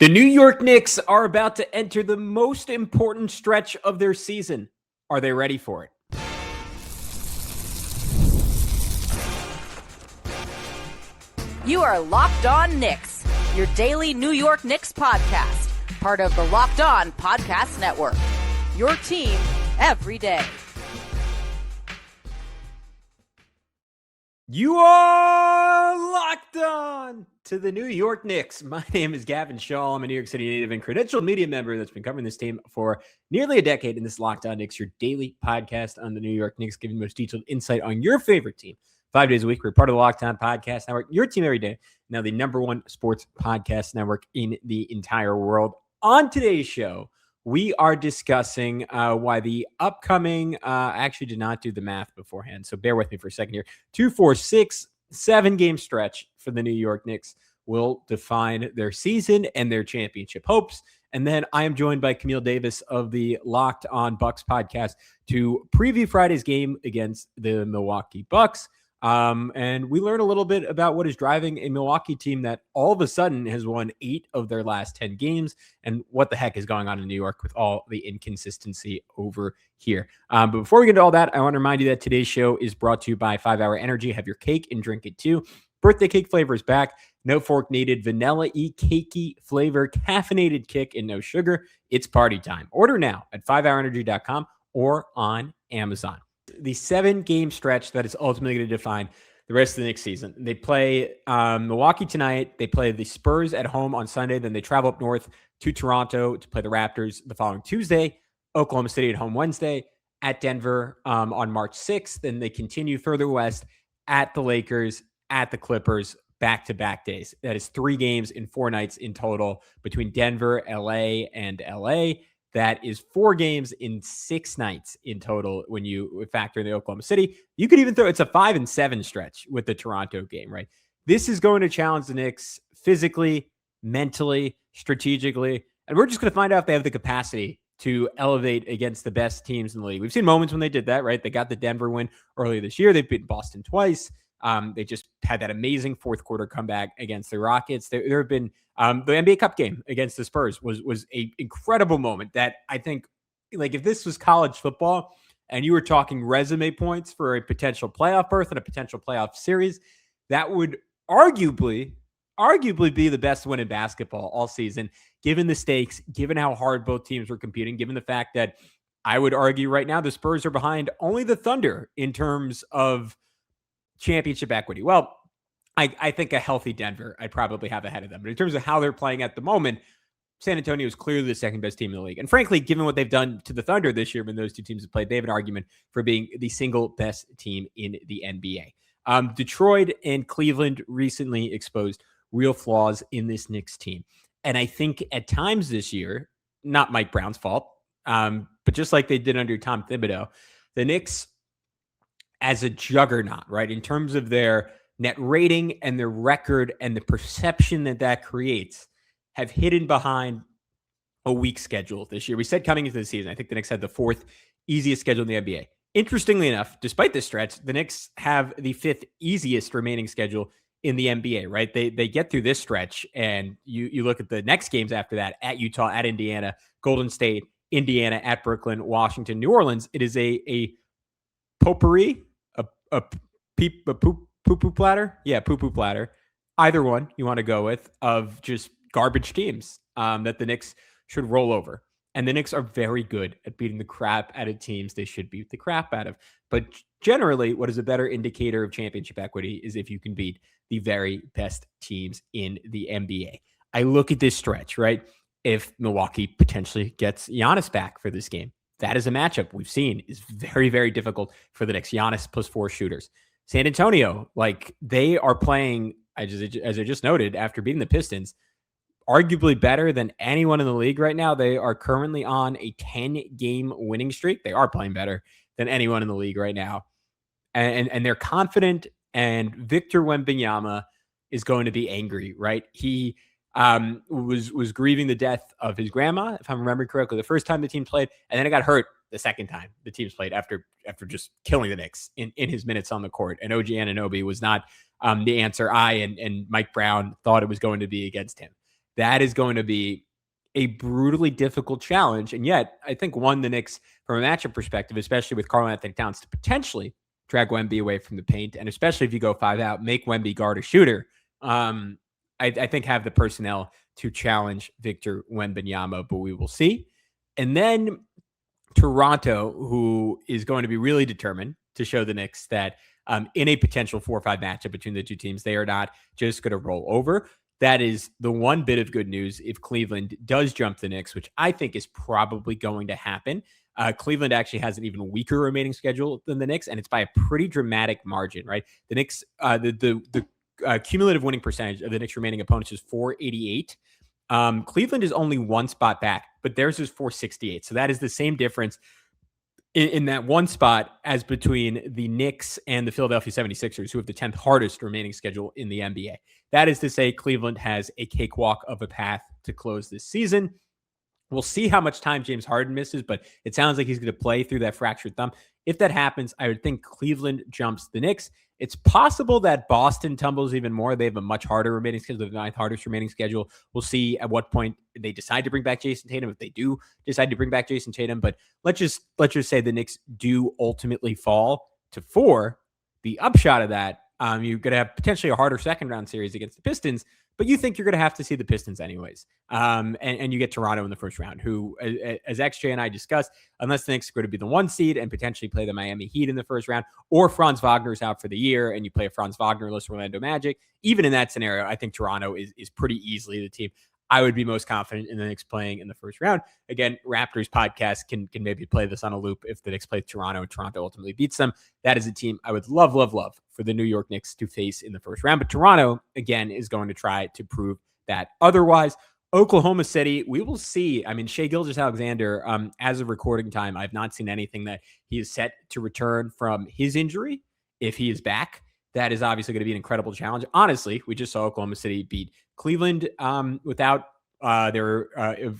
The New York Knicks are about to enter the most important stretch of their season. Are they ready for it? You are Locked On Knicks, your daily New York Knicks podcast, part of the Locked On Podcast Network. Your team every day. You are locked on to the New York Knicks. My name is Gavin Schall. I'm a New York City native and credentialed media member that's been covering this team for nearly a decade. In this Locked On Knicks, your daily podcast on the New York Knicks, giving the most detailed insight on your favorite team 5 days a week. We're part of the Locked On Podcast Network, your team every day. Now the number one sports podcast network in the entire world. On today's show, we are discussing why the upcoming, I actually did not do the math beforehand, so bear with me for a second here. 2, 4, 6, 7 game stretch for the New York Knicks will define their season and their championship hopes. And then I am joined by Camille Davis of the Locked On Bucks podcast to preview Friday's game against the Milwaukee Bucks. And we learn a little bit about what is driving a Milwaukee team that all of a sudden has won 8 of their last 10 games and what the heck is going on in New York with all the inconsistency over here. But before we get into all that, I want to remind you that today's show is brought to you by 5 Hour Energy. Have your cake and drink it too. Birthday cake flavor is back. No fork needed. Vanilla-y, cakey flavor, caffeinated kick, and no sugar. It's party time. Order now at 5hourenergy.com or on Amazon. The 7-game stretch that is ultimately going to define the rest of the Knicks season. They play Milwaukee tonight. They play the Spurs at home on Sunday. Then they travel up north to Toronto to play the Raptors the following Tuesday. Oklahoma City at home Wednesday. At Denver on March 6th. Then they continue further west at the Lakers, at the Clippers, back-to-back days. That is 3 games in 4 nights in total between Denver, LA, and LA. That is 4 games in 6 nights in total when you factor in the Oklahoma City. You could even throw it's a 5 and 7 stretch with the Toronto game, right? This is going to challenge the Knicks physically, mentally, strategically, and we're just going to find out if they have the capacity to elevate against the best teams in the league. We've seen moments when they did that, right? They got the Denver win earlier this year. They've beaten Boston twice. They just had that amazing fourth quarter comeback against the Rockets. There have been the NBA Cup game against the Spurs was a incredible moment that I think, like, if this was college football and you were talking resume points for a potential playoff berth and a potential playoff series, that would arguably be the best win in basketball all season, given the stakes, given how hard both teams were competing, given the fact that I would argue right now the Spurs are behind only the Thunder in terms of championship equity. Well, I think a healthy Denver I'd probably have ahead of them. But in terms of how they're playing at the moment, San Antonio is clearly the second best team in the league. And frankly, given what they've done to the Thunder this year when those two teams have played, they have an argument for being the single best team in the NBA. Detroit and Cleveland recently exposed real flaws in this Knicks team. And I think at times this year, not Mike Brown's fault, but just like they did under Tom Thibodeau, the Knicks as a juggernaut, right, in terms of their net rating and their record and the perception that creates, have hidden behind a weak schedule this year. We said coming into the season, I think the Knicks had the 4th easiest schedule in the NBA. Interestingly enough, despite this stretch, the Knicks have the 5th easiest remaining schedule in the NBA, right? They get through this stretch, and you look at the next games after that, at Utah, at Indiana, Golden State, Indiana, at Brooklyn, Washington, New Orleans. It is a potpourri, a poo-poo platter. Yeah, poo-poo platter. Either one you want to go with of just garbage teams that the Knicks should roll over. And the Knicks are very good at beating the crap out of teams they should beat the crap out of. But generally, what is a better indicator of championship equity is if you can beat the very best teams in the NBA. I look at this stretch, right? If Milwaukee potentially gets Giannis back for this game, that is a matchup we've seen is very, very difficult for the Knicks. Giannis +4 shooters. San Antonio, like, they are playing, as I just noted, after beating the Pistons, arguably better than anyone in the league right now. They are currently on a 10-game winning streak. They are playing better than anyone in the league right now. And they're confident, and Victor Wembanyama is going to be angry, right? He was grieving the death of his grandma, if I'm remembering correctly, the first time the team played, and then it got hurt the second time the teams played after just killing the Knicks in his minutes on the court. And OG Anunoby was not the answer I and Mike Brown thought it was going to be against him. That is going to be a brutally difficult challenge. And yet, I think the Knicks, from a matchup perspective, especially with Karl-Anthony Towns, to potentially drag Wemby away from the paint, and especially if you go 5 out, make Wemby guard a shooter, I think have the personnel to challenge Victor Wembanyama, but we will see. And then Toronto, who is going to be really determined to show the Knicks that in a potential 4-5 matchup between the two teams, they are not just going to roll over. That is the one bit of good news if Cleveland does jump the Knicks, which I think is probably going to happen. Cleveland actually has an even weaker remaining schedule than the Knicks, and it's by a pretty dramatic margin, right? The Knicks, the cumulative winning percentage of the Knicks' remaining opponents is .488. Cleveland is only one spot back, but theirs is .468. So that is the same difference in that one spot as between the Knicks and the Philadelphia 76ers, who have the 10th hardest remaining schedule in the NBA. That is to say, Cleveland has a cakewalk of a path to close this season. We'll see how much time James Harden misses, but it sounds like he's going to play through that fractured thumb. If that happens, I would think Cleveland jumps the Knicks. It's possible that Boston tumbles even more. They have a much harder remaining schedule, the 9th hardest remaining schedule. We'll see at what point they decide to bring back Jason Tatum, if they do decide to bring back Jason Tatum. But let's just say the Knicks do ultimately fall to 4. The upshot of that, you're going to have potentially a harder second-round series against the Pistons, but you think you're going to have to see the Pistons anyways. And you get Toronto in the first round, who, as XJ and I discussed, unless the Knicks are going to be the 1 seed and potentially play the Miami Heat in the first round, or Franz Wagner's out for the year and you play a Franz Wagner-less Orlando Magic, even in that scenario, I think Toronto is pretty easily the team I would be most confident in the Knicks playing in the first round. Again, Raptors podcast can maybe play this on a loop if the Knicks play Toronto and Toronto ultimately beats them. That is a team I would love for the New York Knicks to face in the first round. But Toronto, again, is going to try to prove that otherwise. Oklahoma City, we will see. I mean, Shai Gilgeous-Alexander, as of recording time, I've not seen anything that he is set to return from his injury. If he is back, that is obviously going to be an incredible challenge. Honestly, we just saw Oklahoma City beat Cleveland without their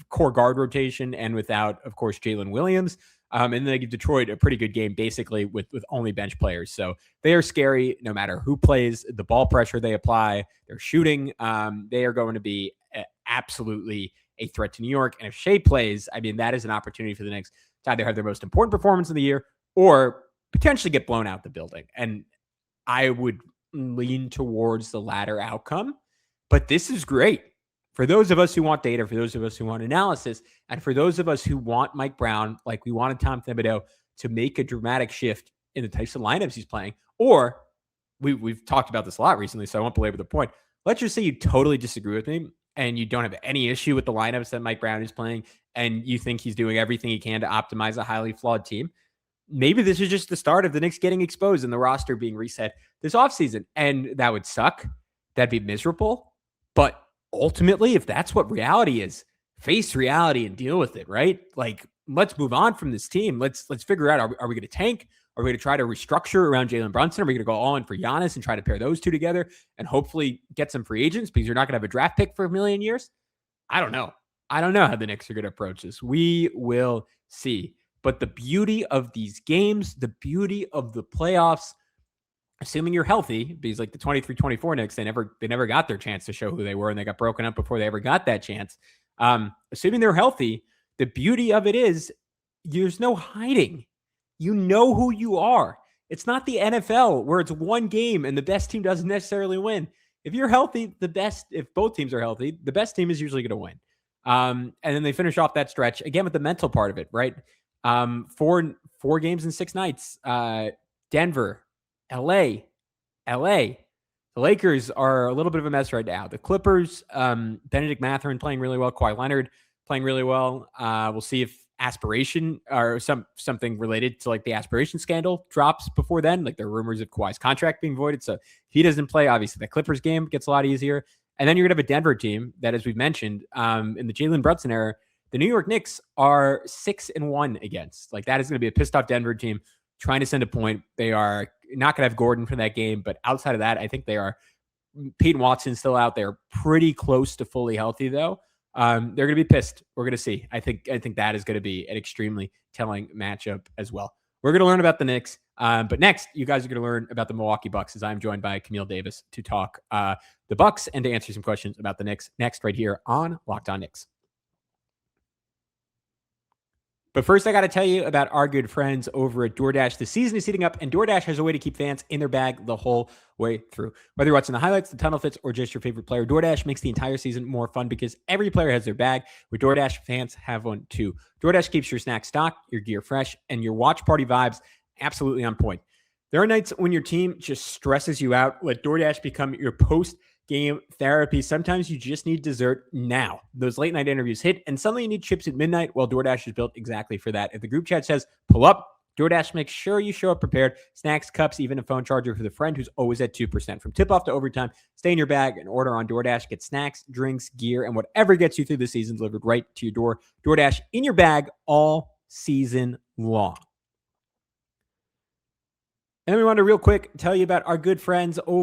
core guard rotation and without, of course, Jalen Williams. And then they give Detroit a pretty good game, basically with only bench players. So they are scary no matter who plays, the ball pressure they apply, their shooting. They are going to be absolutely a threat to New York. And if Shai plays, I mean, that is an opportunity for the Knicks to either have their most important performance of the year or potentially get blown out the building. And I would lean towards the latter outcome, but this is great for those of us who want data, for those of us who want analysis, and for those of us who want Mike Brown, like we wanted Tom Thibodeau, to make a dramatic shift in the types of lineups he's playing. Or we've talked about this a lot recently, so I won't belabor the point. Let's just say you totally disagree with me and you don't have any issue with the lineups that Mike Brown is playing, and you think he's doing everything he can to optimize a highly flawed team. Maybe this is just the start of the Knicks getting exposed and the roster being reset this offseason. And that would suck. That'd be miserable. But ultimately, if that's what reality is, face reality and deal with it, right? Like, let's move on from this team. Let's figure out, are we going to tank? Are we going to try to restructure around Jalen Brunson? Are we going to go all in for Giannis and try to pair those two together and hopefully get some free agents because you're not going to have a draft pick for a million years? I don't know. I don't know how the Knicks are going to approach this. We will see. But the beauty of these games, the beauty of the playoffs, assuming you're healthy, because like the 23-24 Knicks, they never got their chance to show who they were, and they got broken up before they ever got that chance. Assuming they're healthy, the beauty of it is there's no hiding. You know who you are. It's not the NFL where it's one game and the best team doesn't necessarily win. If you're healthy, if both teams are healthy, the best team is usually going to win. And then they finish off that stretch again with the mental part of it, right? 4 games in 6 nights. Denver, LA. The Lakers are a little bit of a mess right now. The Clippers, Benedict Mathurin playing really well. Kawhi Leonard playing really well. We'll see if aspiration or something related to like the aspiration scandal drops before then. Like there are rumors of Kawhi's contract being voided. So if he doesn't play, obviously the Clippers game gets a lot easier. And then you're going to have a Denver team that, as we've mentioned, in the Jalen Brunson era, the New York Knicks are 6-1 against. Like that is going to be a pissed off Denver team trying to send a point. They are not going to have Gordon for that game, but outside of that, I think they are. Peyton Watson's still out there, pretty close to fully healthy though. They're going to be pissed. We're going to see. I think that is going to be an extremely telling matchup as well. We're going to learn about the Knicks But next, you guys are going to learn about the Milwaukee Bucks as I'm joined by Camille Davis to talk the Bucks and to answer some questions about the Knicks next right here on Locked On Knicks. But first, I got to tell you about our good friends over at DoorDash. The season is heating up, and DoorDash has a way to keep fans in their bag the whole way through. Whether you're watching the highlights, the tunnel fits, or just your favorite player, DoorDash makes the entire season more fun because every player has their bag. With DoorDash, fans have one too. DoorDash keeps your snacks stocked, your gear fresh, and your watch party vibes absolutely on point. There are nights when your team just stresses you out. Let DoorDash become your post-game therapy. Sometimes you just need dessert now. Those late night interviews hit, and suddenly you need chips at midnight. Well, DoorDash is built exactly for that. If the group chat says, pull up, DoorDash makes sure you show up prepared. Snacks, cups, even a phone charger for the friend who's always at 2%. From tip-off to overtime, stay in your bag and order on DoorDash. Get snacks, drinks, gear, and whatever gets you through the season delivered right to your door. DoorDash in your bag all season long. And then we want to real quick tell you about our good friends tell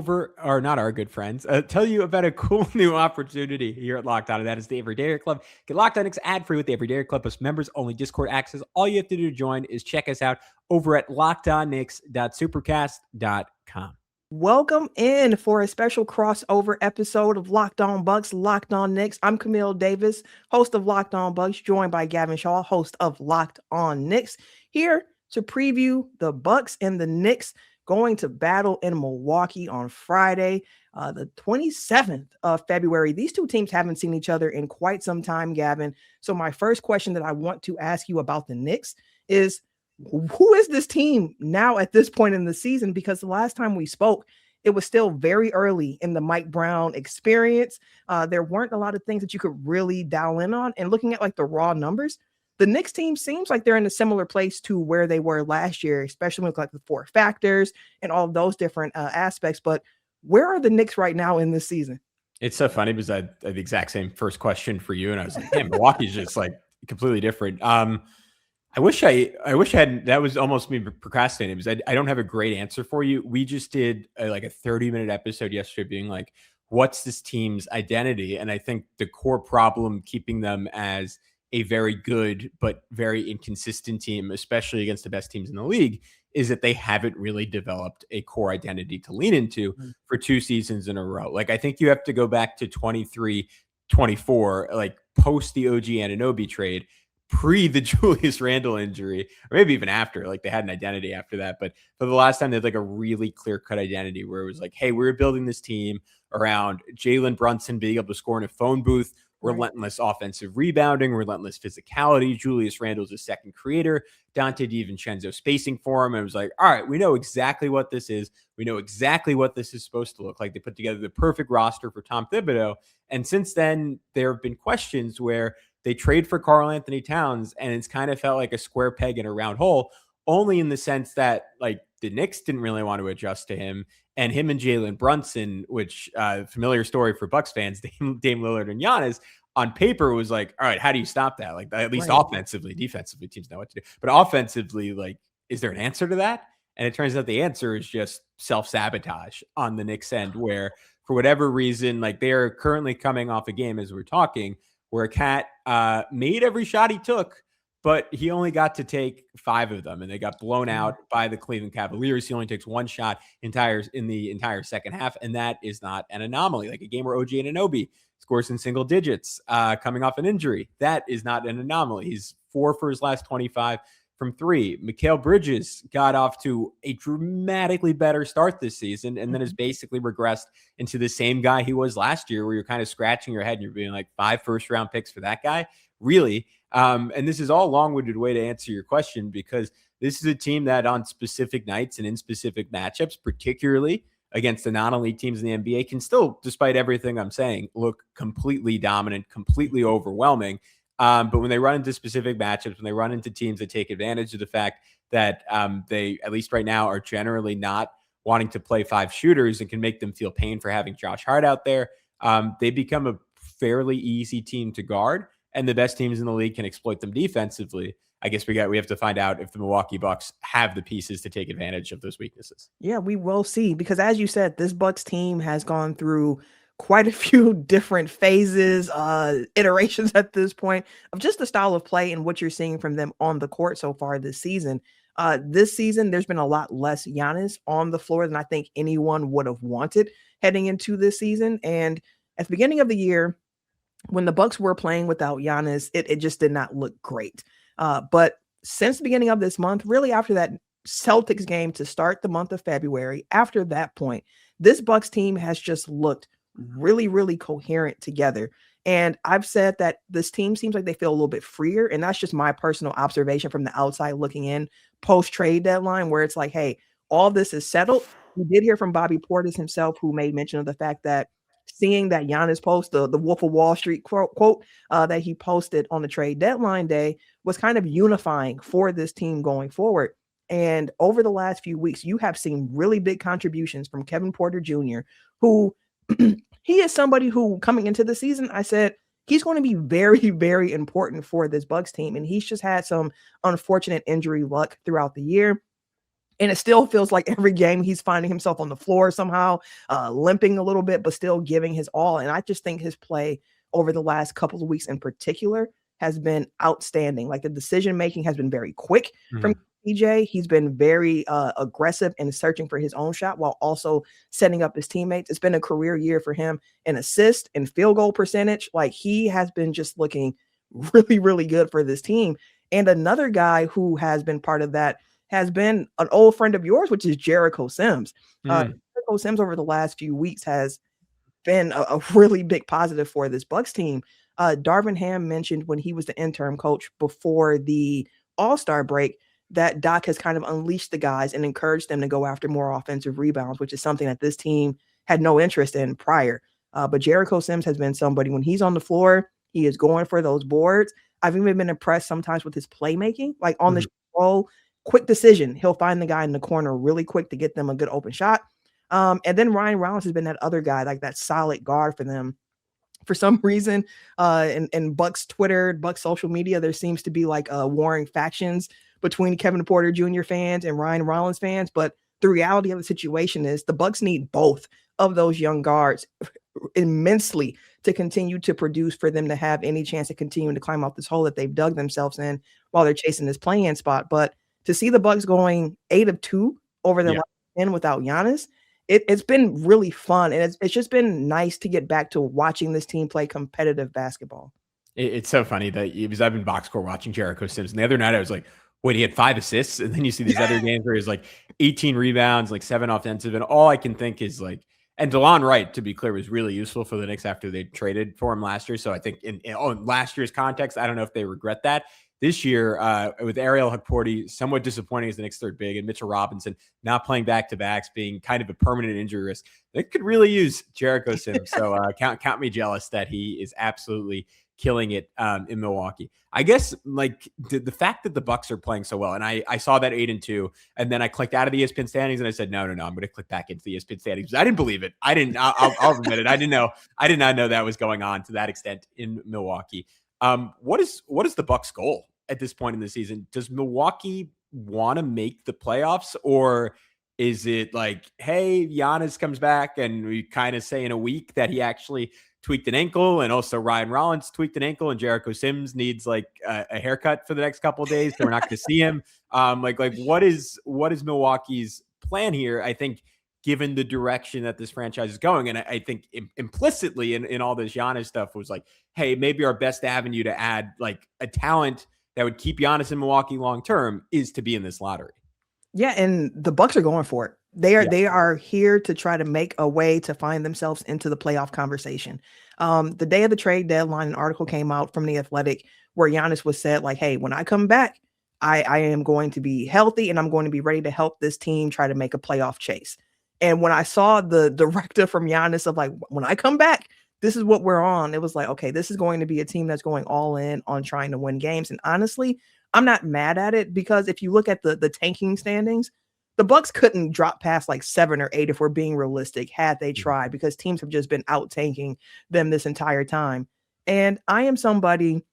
you about a cool new opportunity here at Locked On, and that is the Everyday Club. Get Locked On Knicks ad-free with the Everyday Club plus members-only Discord access. All you have to do to join is check us out over at lockedonnicks.supercast.com. Welcome in for a special crossover episode of Locked On Bucks, Locked On Knicks. I'm Camille Davis, host of Locked On Bucks, joined by Gavin Schall, host of Locked On Knicks, here to preview the Bucks and the Knicks going to battle in Milwaukee on Friday, the 27th of February. These two teams haven't seen each other in quite some time, Gavin. So my first question that I want to ask you about the Knicks is, who is this team now at this point in the season? Because the last time we spoke, it was still very early in the Mike Brown experience. There weren't a lot of things that you could really dial in on. And looking at like the raw numbers, the Knicks team seems like they're in a similar place to where they were last year, especially with like the four factors and all of those different aspects. But where are the Knicks right now in this season? It's so funny because I had the exact same first question for you. And I was like, man, Milwaukee's just like completely different. I wish I hadn't, that was almost me procrastinating because I don't have a great answer for you. We just did a 30-minute episode yesterday being like, what's this team's identity? And I think the core problem keeping them as a very good but very inconsistent team, especially against the best teams in the league, is that they haven't really developed a core identity to lean into for 2 seasons in a row. Like, I think you have to go back to 23-24, like post the OG Anunoby trade, pre the Julius Randle injury, or maybe even after. Like, they had an identity after that, but for the last time they had like a really clear-cut identity where it was like, hey, we're building this team around Jalen Brunson being able to score in a phone booth, relentless offensive rebounding, relentless physicality. Julius Randle's a second creator. Dante DiVincenzo spacing for him. And it was like, all right, we know exactly what this is. We know exactly what this is supposed to look like. They put together the perfect roster for Tom Thibodeau. And since then, there have been questions where they trade for Karl Anthony Towns, and it's kind of felt like a square peg in a round hole, only in the sense that like the Knicks didn't really want to adjust to him. And him and Jalen Brunson, which familiar story for Bucks fans, Dame Lillard and Giannis, on paper was like, all right, how do you stop that? Like, at least offensively, defensively, teams know what to do. But offensively, like, is there an answer to that? And it turns out the answer is just self-sabotage on the Knicks end, where for whatever reason, like they're currently coming off a game as we're talking, where Cat made every shot he took, but he only got to take 5 of them, and they got blown out by the Cleveland Cavaliers. He only takes 1 shot in the entire second half, and that is not an anomaly. Like a game where OG Anunoby scores in single digits coming off an injury, that is not an anomaly. He's 4 for his last 25 from 3. Mikal Bridges got off to a dramatically better start this season and then has basically regressed into the same guy he was last year, where you're kind of scratching your head and you're being like, 5 first-round picks for that guy? Really? And this is all a long-winded way to answer your question, because this is a team that on specific nights and in specific matchups, particularly against the non-elite teams in the NBA, can still, despite everything I'm saying, look completely dominant, completely overwhelming. But when they run into specific matchups, when they run into teams that take advantage of the fact that they, at least right now, are generally not wanting to play 5 shooters and can make them feel pain for having Josh Hart out there, they become a fairly easy team to guard. And the best teams in the league can exploit them defensively. I guess we have to find out if the Milwaukee Bucks have the pieces to take advantage of those weaknesses. Yeah, we will see, because as you said, this Bucks team has gone through quite a few different phases, iterations at this point of just the style of play and what you're seeing from them on the court so far this season. This season, there's been a lot less Giannis on the floor than I think anyone would have wanted heading into this season. And at the beginning of the year, when the Bucks were playing without Giannis, it just did not look great. But since the beginning of this month, really after that Celtics game to start the month of February, after that point, this Bucks team has just looked really, really coherent together. And I've said that this team seems like they feel a little bit freer. And that's just my personal observation from the outside looking in post trade deadline, where it's like, hey, all this is settled. We did hear from Bobby Portis himself, who made mention of the fact that seeing that Giannis post, the Wolf of Wall Street quote that he posted on the trade deadline day was kind of unifying for this team going forward. And over the last few weeks, you have seen really big contributions from Kevin Porter Jr., who he is somebody who coming into the season, I said, he's going to be very, very important for this Bucks team. And he's just had some unfortunate injury luck throughout the year. And it still feels like every game he's finding himself on the floor somehow, limping a little bit, but still giving his all. And I just think his play over the last couple of weeks in particular has been outstanding. Like the decision-making has been very quick from PJ. He's been very aggressive in searching for his own shot while also setting up his teammates. It's been a career year for him in assist and field goal percentage. Like he has been just looking really, really good for this team. And another guy who has been part of that has been an old friend of yours, which is Jericho Sims. Jericho Sims over the last few weeks has been a really big positive for this Bucks team. Darvin Ham mentioned when he was the interim coach before the All-Star break that Doc has kind of unleashed the guys and encouraged them to go after more offensive rebounds, which is something that this team had no interest in prior. But Jericho Sims has been somebody, when he's on the floor, he is going for those boards. I've even been impressed sometimes with his playmaking, like on the roll. Quick decision. He'll find the guy in the corner really quick to get them a good open shot. And then Ryan Rollins has been that other guy, like that solid guard for them. For some reason, in Bucks Twitter, Bucks social media, there seems to be like warring factions between Kevin Porter Jr. fans and Ryan Rollins fans. But the reality of the situation is the Bucks need both of those young guards immensely to continue to produce for them to have any chance of continuing to climb out this hole that they've dug themselves in while they're chasing this play-in spot. But to see the Bucks going 8 of 2 over the last 10 without Giannis, it's been really fun. And it's just been nice to get back to watching this team play competitive basketball. It's so funny that I've been box score watching Jericho Sims. And the other night I was like, wait, he had 5 assists. And then you see these other games where he's like 18 rebounds, like 7 offensive. And all I can think is like, and DeLon Wright, to be clear, was really useful for the Knicks after they traded for him last year. So I think in last year's context, I don't know if they regret that. This year, with Ariel Hukporti somewhat disappointing as the Knicks' third big, and Mitchell Robinson not playing back-to-backs, being kind of a permanent injury risk, they could really use Jericho Sims. So count me jealous that he is absolutely killing it in Milwaukee. I guess like the fact that the Bucks are playing so well, and I saw that 8 and 2, and then I clicked out of the ESPN standings and I said, no, I'm going to click back into the ESPN standings. I didn't believe it. I'll admit it. I did not know that was going on to that extent in Milwaukee. What is the Bucks' goal at this point in the season? Does Milwaukee want to make the playoffs, or is it like, hey, Giannis comes back and we kind of say in a week that he actually tweaked an ankle, and also Ryan Rollins tweaked an ankle, and Jericho Sims needs like a haircut for the next couple of days, so we're not going to see him. Like what is Milwaukee's plan here? I think, given the direction that this franchise is going. And I think implicitly in all this Giannis stuff was like, hey, maybe our best avenue to add like a talent that would keep Giannis in Milwaukee long-term is to be in this lottery. Yeah. And the Bucks are going for it. They are here to try to make a way to find themselves into the playoff conversation. The day of the trade deadline, an article came out from The Athletic where Giannis was said like, hey, when I come back, I am going to be healthy and I'm going to be ready to help this team try to make a playoff chase. And when I saw the directive from Giannis of like, when I come back, this is what we're on, it was like, okay, this is going to be a team that's going all in on trying to win games. And honestly, I'm not mad at it, because if you look at the tanking standings, the Bucks couldn't drop past like 7 or 8 if we're being realistic, had they tried, because teams have just been out tanking them this entire time. And I am somebody,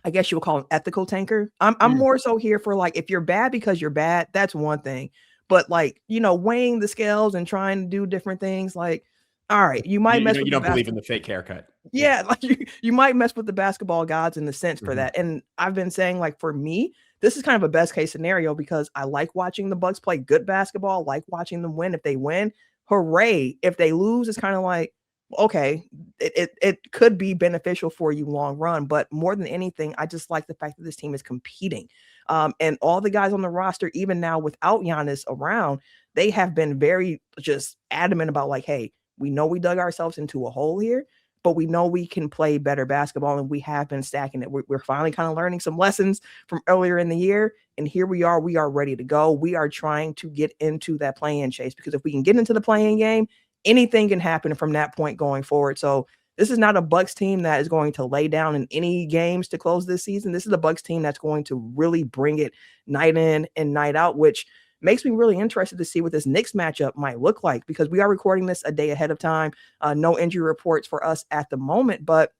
I guess you would call an ethical tanker. I'm more so here for like, if you're bad because you're bad, that's one thing. But like, weighing the scales and trying to do different things, like, all right, you might mess with you don't believe in the fake haircut. Yeah, like you might mess with the basketball gods in the sense for Mhm. that. And I've been saying, like, for me, this is kind of a best case scenario because I like watching the Bucks play good basketball, like watching them win. If they win, hooray. If they lose, it's kind of like, okay, it could be beneficial for you long run. But more than anything, I just like the fact that this team is competing. And all the guys on the roster, even now without Giannis around, they have been very just adamant about like, hey, we know we dug ourselves into a hole here, but we know we can play better basketball, and we have been stacking it. We're finally kind of learning some lessons from earlier in the year, and here we are. We are ready to go. We are trying to get into that play-in chase because if we can get into the play-in game, anything can happen from that point going forward. So this is not a Bucks team that is going to lay down in any games to close this season. This is a Bucks team that's going to really bring it night in and night out, which makes me really interested to see what this Knicks matchup might look like because we are recording this a day ahead of time. No injury reports for us at the moment, but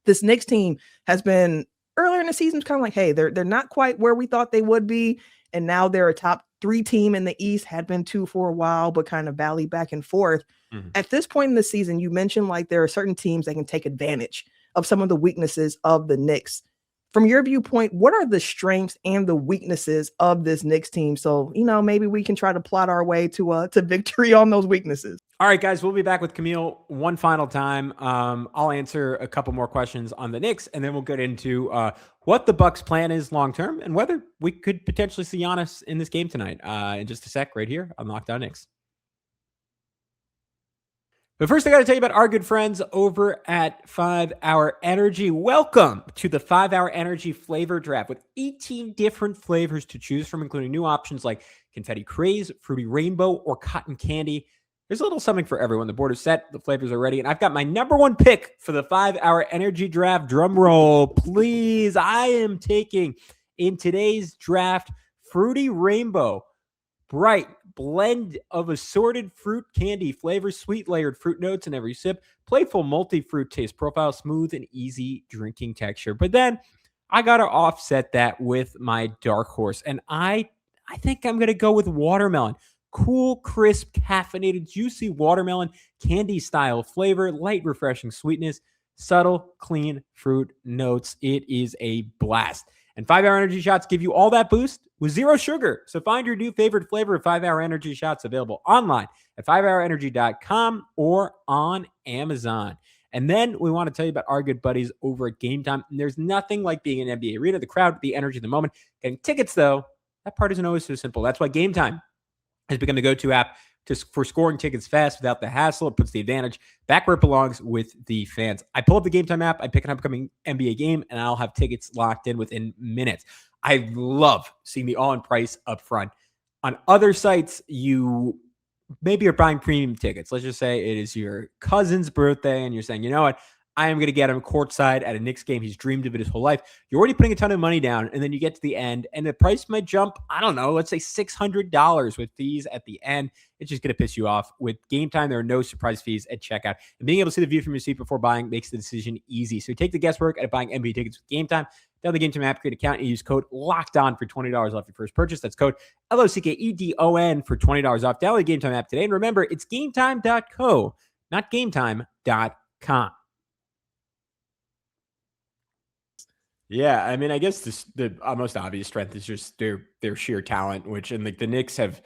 this Knicks team has been earlier in the season kind of like, hey, they're not quite where we thought they would be. And now they're a top 3 team in the East, had been 2 for a while, but kind of valley back and forth. At this point in the season, you mentioned like there are certain teams that can take advantage of some of the weaknesses of the Knicks. From your viewpoint, what are the strengths and the weaknesses of this Knicks team? So, maybe we can try to plot our way to victory on those weaknesses. All right, guys, we'll be back with Camille one final time. I'll answer a couple more questions on the Knicks, and then we'll get into what the Bucks' plan is long term and whether we could potentially see Giannis in this game tonight in just a sec right here on Locked On Knicks. But first, I got to tell you about our good friends over at 5 Hour Energy. Welcome to the 5 Hour Energy flavor draft with 18 different flavors to choose from, including new options like Confetti Craze, Fruity Rainbow, or Cotton Candy. There's a little something for everyone. The board is set. The flavors are ready. And I've got my number one pick for the 5 Hour Energy draft. Drum roll, please. I am taking in today's draft Fruity Rainbow. Bright blend of assorted fruit candy flavors, sweet layered fruit notes in every sip, playful multi-fruit taste profile, smooth and easy drinking texture. But then I got to offset that with my dark horse. And I think I'm going to go with watermelon. Cool, crisp, caffeinated, juicy watermelon candy style flavor, light, refreshing sweetness, subtle, clean fruit notes. It is a blast. And 5 Hour Energy Shots give you all that boost with zero sugar. So find your new favorite flavor of 5 Hour Energy Shots available online at 5hourenergy.com or on Amazon. And then we want to tell you about our good buddies over at Game Time. And there's nothing like being in an NBA arena, the crowd, the energy, the moment. Getting tickets, though, that part isn't always so simple. That's why Game Time has become the go-to app for scoring tickets fast without the hassle. It puts the advantage back where it belongs with the fans. I pull up the Game Time app, I pick an upcoming NBA game, and I'll have tickets locked in within minutes. I love seeing the all-in price up front. On other sites, you maybe are buying premium tickets. Let's just say it is your cousin's birthday, and you're saying, you know what? I am going to get him courtside at a Knicks game. He's dreamed of it his whole life. You're already putting a ton of money down, and then you get to the end, and the price might jump, I don't know, let's say $600 with fees at the end. It's just going to piss you off. With Game Time, there are no surprise fees at checkout. And being able to see the view from your seat before buying makes the decision easy. So take the guesswork out of buying NBA tickets with Game Time. Download the Game Time app, create an account, and use code LOCKEDON for $20 off your first purchase. That's code LOCKEDON for $20 off. Download the Game Time app today. And remember, it's gametime.co, not gametime.com. Yeah, I mean, I guess the most obvious strength is just their sheer talent, which and like the Knicks have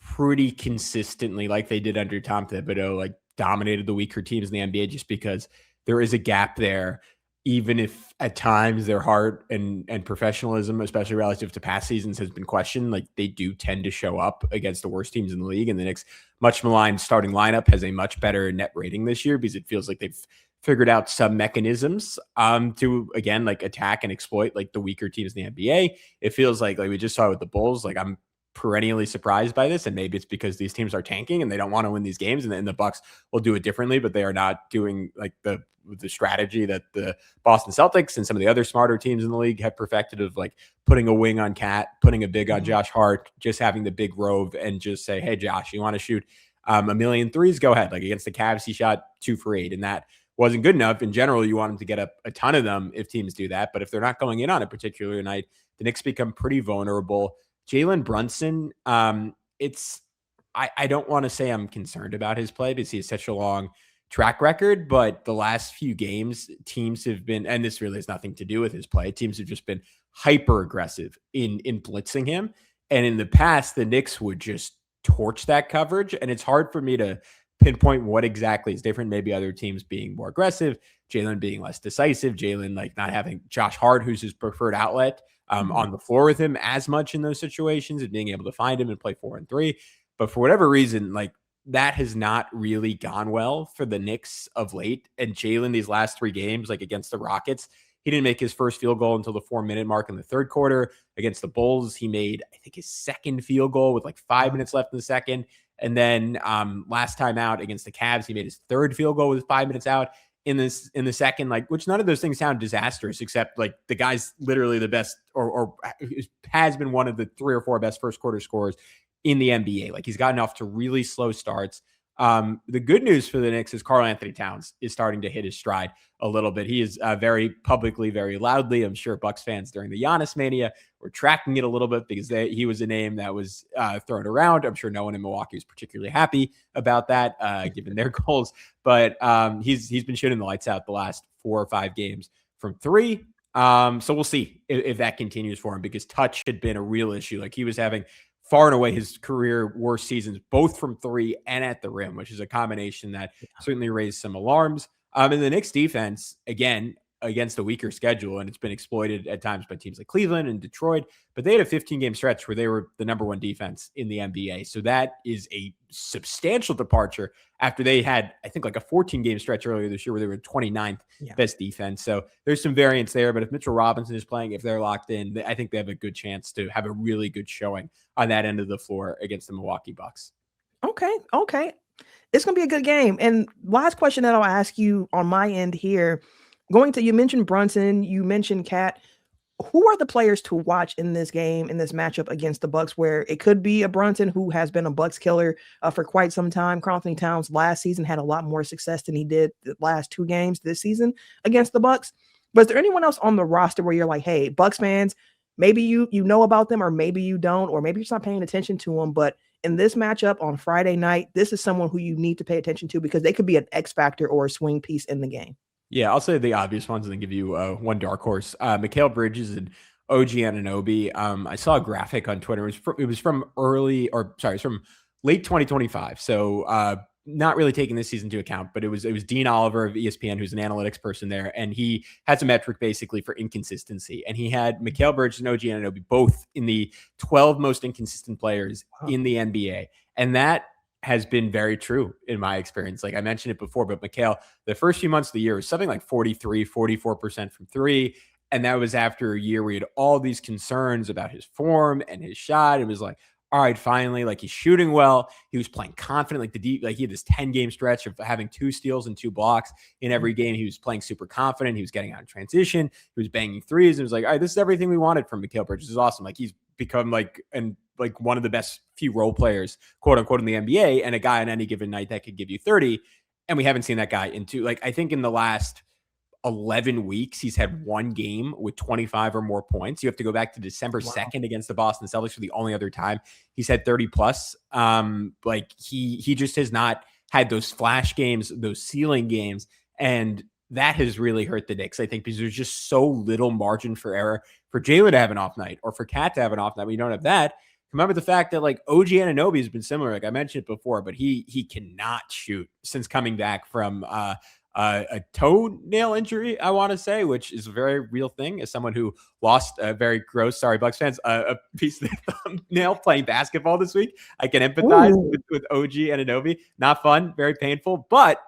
pretty consistently, like they did under Tom Thibodeau, like dominated the weaker teams in the NBA just because there is a gap there. Even if at times their heart and professionalism, especially relative to past seasons, has been questioned, like they do tend to show up against the worst teams in the league. And the Knicks' much maligned starting lineup has a much better net rating this year because it feels like they've figured out some mechanisms to, again, like attack and exploit like the weaker teams in the NBA. It feels like we just saw with the Bulls, like I'm perennially surprised by this. And maybe it's because these teams are tanking and they don't want to win these games. And then the Bucks will do it differently, but they are not doing like the strategy that the Boston Celtics and some of the other smarter teams in the league have perfected of like putting a wing on Cat, putting a big on Josh Hart, just having the big rove and just say, hey, Josh, you want to shoot a million threes? Go ahead. Like against the Cavs, he shot 2 for 8 and that wasn't good enough. In general, you want them to get a ton of them if teams do that. But if they're not going in on a particular night, the Knicks become pretty vulnerable. Jalen Brunson, I don't want to say I'm concerned about his play because he has such a long track record, but the last few games, teams have been, and this really has nothing to do with his play, teams have just been hyper aggressive in blitzing him. And in the past, the Knicks would just torch that coverage. And it's hard for me to pinpoint what exactly is different. Maybe other teams being more aggressive, Jalen being less decisive, Jalen like not having Josh Hart, who's his preferred outlet, on the floor with him as much in those situations and being able to find him and play 4 and 3. But for whatever reason, like that has not really gone well for the Knicks of late. And Jalen, these last 3 games, like against the Rockets, he didn't make his first field goal until the 4-minute mark in the third quarter. Against the Bulls, he made, I think, his second field goal with like 5 minutes left in the second. And then last time out against the Cavs, he made his third field goal with 5 minutes out in the second, like, which none of those things sound disastrous, except like the guy's literally the best or has been one of the 3 or 4 best first quarter scorers in the NBA. Like he's gotten off to really slow starts. The good news for the Knicks is Karl Anthony Towns is starting to hit his stride a little bit. He is very publicly, very loudly. I'm sure Bucks fans during the Giannis mania were tracking it a little bit because he was a name that was thrown around. I'm sure no one in Milwaukee is particularly happy about that, given their goals. But he's been shooting the lights out the last 4 or 5 games from 3. So we'll see if that continues for him, because touch had been a real issue. Like he was having far and away his career worst seasons, both from 3 and at the rim, which is a combination that certainly raised some alarms. And the Knicks defense, again, against a weaker schedule, and it's been exploited at times by teams like Cleveland and Detroit, but they had a 15-game stretch where they were the number 1 defense in the NBA. So that is a substantial departure after they had, I think, like a 14-game stretch earlier this year where they were 29th best defense. So there's some variance there, but if Mitchell Robinson is playing, if they're locked in, I think they have a good chance to have a really good showing on that end of the floor against the Milwaukee Bucks. Okay. It's going to be a good game. And last question that I'll ask you on my end here, you mentioned Brunson, you mentioned Cat. Who are the players to watch in this game, in this matchup against the Bucks, where it could be a Brunson who has been a Bucks killer for quite some time? Karl Anthony Towns last season had a lot more success than he did the last 2 games this season against the Bucks. But is there anyone else on the roster where you're like, hey, Bucks fans, maybe you know about them, or maybe you don't, or maybe you're not paying attention to them, but in this matchup on Friday night, this is someone who you need to pay attention to because they could be an X factor or a swing piece in the game? Yeah, I'll say the obvious ones and then give you one dark horse. Mikal Bridges and OG Anunoby. I saw a graphic on Twitter. It was from late 2025. So not really taking this season into account, but it was Dean Oliver of ESPN, who's an analytics person there, and he has a metric basically for inconsistency. And he had Mikal Bridges and OG Anunoby both in the 12 most inconsistent players in the NBA. And that has been very true in my experience. Like I mentioned it before, but Mikal, the first few months of the year was something like 43, 44% from 3. And that was after a year where he had all these concerns about his form and his shot. It was like, all right, finally, like he's shooting well. He was playing confident, he had this 10-game stretch of having 2 steals and 2 blocks in every game. He was playing super confident. He was getting out of transition. He was banging threes. It was like, all right, this is everything we wanted from Mikal Bridges. This is awesome. Like he's become like one of the best few role players, quote unquote, in the NBA, and a guy on any given night that could give you 30. And we haven't seen that guy I think in the last 11 weeks, he's had 1 game with 25 or more points. You have to go back to December 2nd against the Boston Celtics for the only other time he's had 30 plus. He just has not had those flash games, those ceiling games. And that has really hurt the Knicks, I think, because there's just so little margin for error for Jalen to have an off night or for Cat to have an off night. When you don't have that, remember the fact that like OG Anunoby has been similar. Like I mentioned it before, but he cannot shoot since coming back from a toenail injury, I want to say, which is a very real thing. As someone who lost a very gross, sorry, Bucks fans, a piece of the thumbnail playing basketball this week, I can empathize with OG Anunoby. Not fun, very painful, but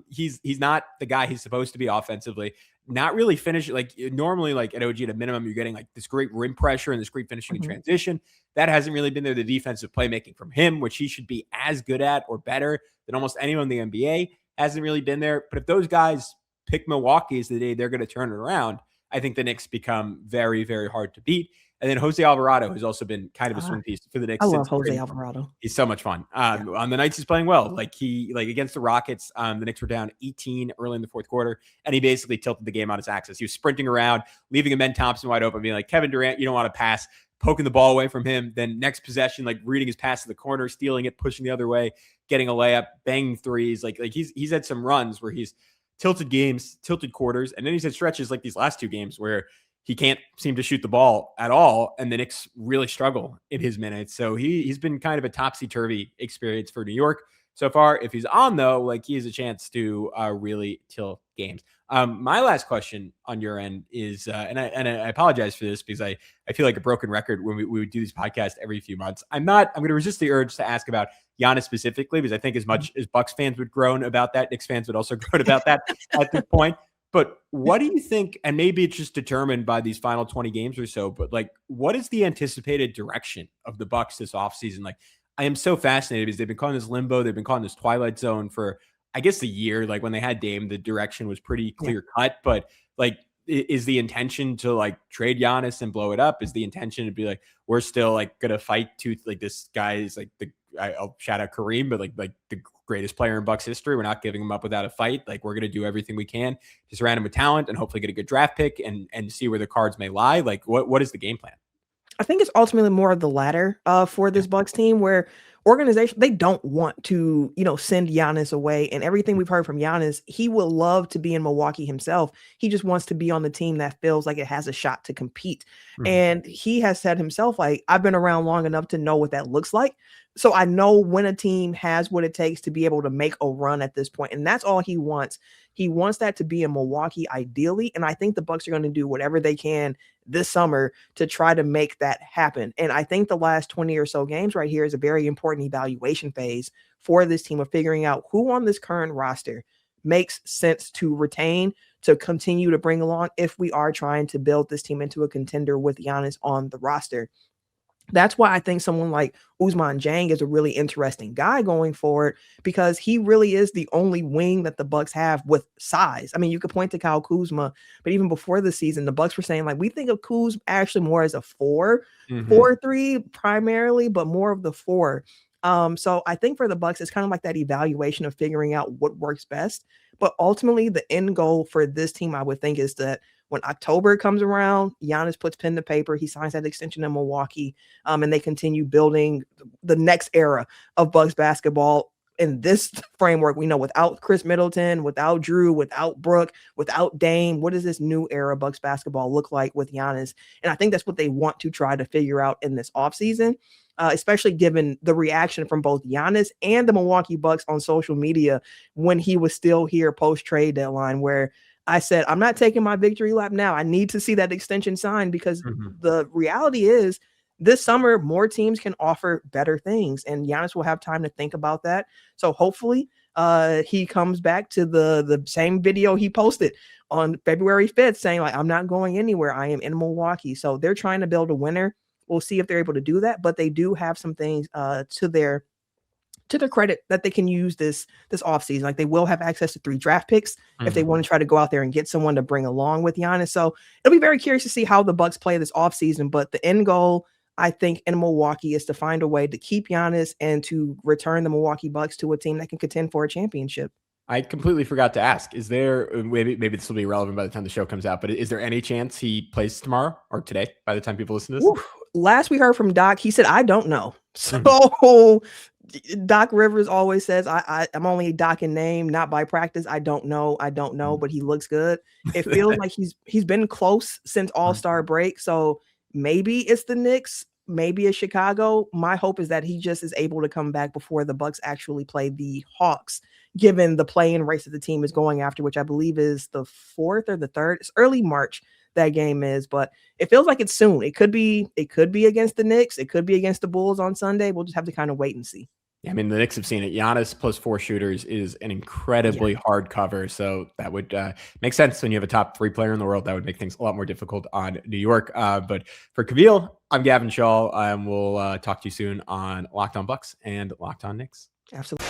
he's not the guy he's supposed to be offensively. Not really finishing. Like normally, like at OG at a minimum, you're getting like this great rim pressure and this great finishing in transition. That hasn't really been there. The defensive playmaking from him, which he should be as good at or better than almost anyone in the NBA, hasn't really been there. But if those guys pick Milwaukee as the day they're going to turn it around, I think the Knicks become very, very hard to beat. And then Jose Alvarado, who's also been kind of a swing piece for the Knicks. I love Jose Alvarado. He's so much fun. On the nights he's playing well, like against the Rockets, the Knicks were down 18 early in the fourth quarter, and he basically tilted the game on his axis. He was sprinting around, leaving Amen Thompson wide open, being like, Kevin Durant, you don't want to pass, poking the ball away from him. Then next possession, like reading his pass to the corner, stealing it, pushing the other way, getting a layup, banging threes. Like he's had some runs where he's tilted games, tilted quarters, and then he's had stretches like these last 2 games where he can't seem to shoot the ball at all, and the Knicks really struggle in his minutes. So he's been kind of a topsy-turvy experience for New York so far. If he's on, though, like he has a chance to really tilt games. My last question on your end is, and I apologize for this because I feel like a broken record when we would do these podcasts every few months. I'm going to resist the urge to ask about Giannis specifically, because I think as much as Bucks fans would groan about that, Knicks fans would also groan about that at this point. But what do you think, and maybe it's just determined by these final 20 games or so, but like, what is the anticipated direction of the Bucks this offseason? Like, I am so fascinated because they've been calling this limbo. They've been calling this twilight zone for, I guess, a year. Like when they had Dame, the direction was pretty clear cut, but like, is the intention to like trade Giannis and blow it up? Is the intention to be like, we're still like going to fight tooth? Like this guy is like I'll shout out Kareem, but like the greatest player in Bucks history. We're not giving him up without a fight. Like we're going to do everything we can to surround him with talent and hopefully get a good draft pick and see where the cards may lie. Like what is the game plan? I think it's ultimately more of the latter for this Bucks team, where organization, they don't want to, send Giannis away. And everything we've heard from Giannis, he would love to be in Milwaukee himself. He just wants to be on the team that feels like it has a shot to compete. Mm-hmm. And he has said himself, like, I've been around long enough to know what that looks like. So I know when a team has what it takes to be able to make a run at this point. And that's all he wants. He wants that to be in Milwaukee, ideally. And I think the Bucks are going to do whatever they can this summer to try to make that happen. And I think the last 20 or so games right here is a very important evaluation phase for this team of figuring out who on this current roster makes sense to retain, to continue to bring along if we are trying to build this team into a contender with Giannis on the roster. That's why I think someone like Ousmane Dieng is a really interesting guy going forward, because he really is the only wing that the Bucks have with size. I mean, you could point to Kyle Kuzma, but even before the season, the Bucks were saying, like, we think of Kuz actually more as a 4-3 primarily, but more of the 4. So I think for the Bucks, it's kind of like that evaluation of figuring out what works best. But ultimately, the end goal for this team, I would think, is that when October comes around, Giannis puts pen to paper, he signs that extension in Milwaukee, and they continue building the next era of Bucks basketball in this framework. We know without Chris Middleton, without Drew, without Brooke, without Dame, what does this new era Bucks basketball look like with Giannis? And I think that's what they want to try to figure out in this offseason. Especially given the reaction from both Giannis and the Milwaukee Bucks on social media when he was still here post-trade deadline, where I said, I'm not taking my victory lap now. I need to see that extension signed, because the reality is this summer, more teams can offer better things, and Giannis will have time to think about that. So hopefully he comes back to the same video he posted on February 5th saying, like, I'm not going anywhere. I am in Milwaukee. So they're trying to build a winner. We'll see if they're able to do that, but they do have some things to their credit that they can use this offseason. Like, they will have access to 3 draft picks if they want to try to go out there and get someone to bring along with Giannis. So it'll be very curious to see how the Bucks play this offseason. But the end goal, I think, in Milwaukee is to find a way to keep Giannis and to return the Milwaukee Bucks to a team that can contend for a championship. I completely forgot to ask, is there, maybe this will be relevant by the time the show comes out, but is there any chance he plays tomorrow or today by the time people listen to this? Oof. Last we heard from Doc, he said, I don't know. So Doc Rivers always says, I'm only Doc in name, not by practice. I don't know, but he looks good. It feels like he's been close since All-Star break. So maybe it's the Knicks, maybe it's Chicago. My hope is that he just is able to come back before the Bucks actually play the Hawks, given the play-in race that the team is going after, which I believe is the 4th or the 3rd. It's early March that game is, but it feels like it's soon. It could be against the Knicks. It could be against the Bulls on Sunday. We'll just have to kind of wait and see. I mean, the Knicks have seen it. Giannis plus 4 shooters is an incredibly hard cover. So that would make sense when you have a top 3 player in the world. That would make things a lot more difficult on New York. But for Camille, I'm Gavin Schall, and we'll talk to you soon on Locked On Bucks and Locked On Knicks. Absolutely.